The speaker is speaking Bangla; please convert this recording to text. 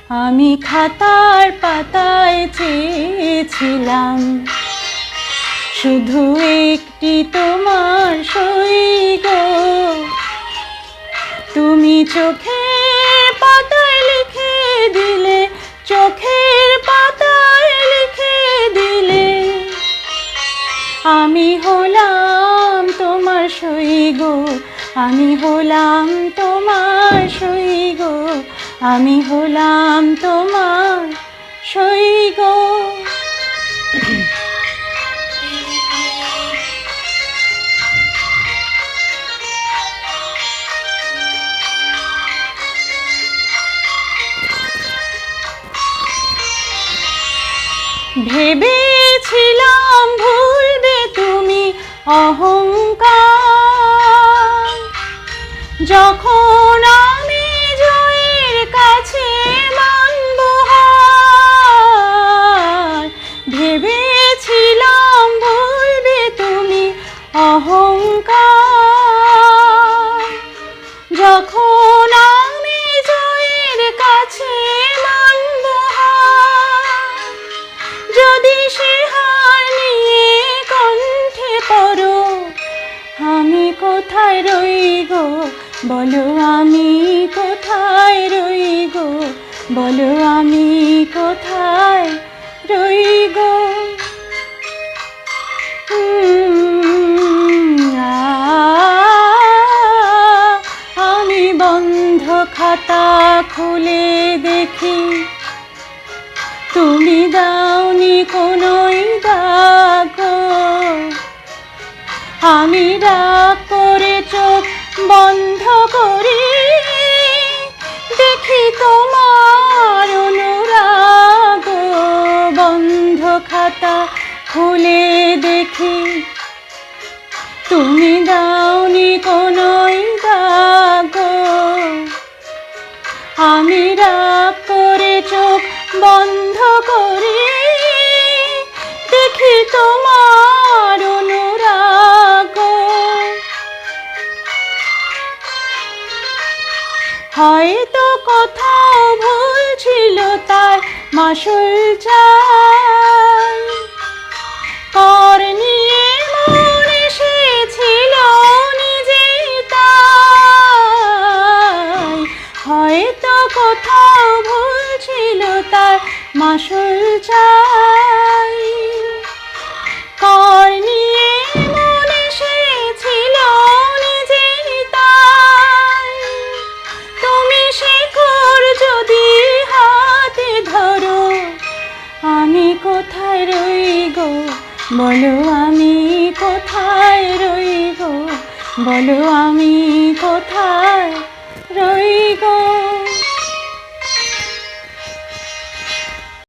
আমি খাতার পাতায় চেয়েছিলাম শুধু একটি তোমার সই গো। তুমি চোখের পাতায় লিখে দিলে, চোখের পাতায় লিখে দিলে, আমি হলাম তোমার সই গো, আমি হলাম তোমার সই গো, আমি হলাম তোমার সই গো। ভেবেছিলাম ভুলবে তুমি অহংকার, যখন আমি জয়ের কাছে মানব হার। ভেবেছিলাম ভুলবে তুমি অহংকার, যখন আমি জয়ের কাছে মানব হার। যদি সে হার নিয়ে কণ্ঠে পড়ো, আমি কোথায় রই গো, বলো আমি কোথায় রই গো, বলো আমি কোথায় রই গো। আমি বন্ধ খাতা খুলে দেখি, তুমি দাওনি কোনোই দাগ গো। আমি রাগ করে চোখ বন্ধ করি, দেখি তোমার অনুরাগ। বন্ধ খাতা খুলে দেখি, তুমি দাওনি কোনোই দাগ গো। আমি রাগ করে চোখ বন্ধ করি, দেখি তোমার অনুরাগ। হয়তো কোথাও ভুল ছিল, তাই মাসুল চাই। কর নিয়ে মন এসেছিল নিজেই তাই। হয়তো কোথাও ভুল ছিল, তার মাসুল চাই। কর নিয়ে মন এসেছিল নিজেই তাই। তুমি শেখর যদি হাতে ধরো, আমি কোথায় রই গো, বলো আমি কোথায় রই গো, বলো আমি কোথায়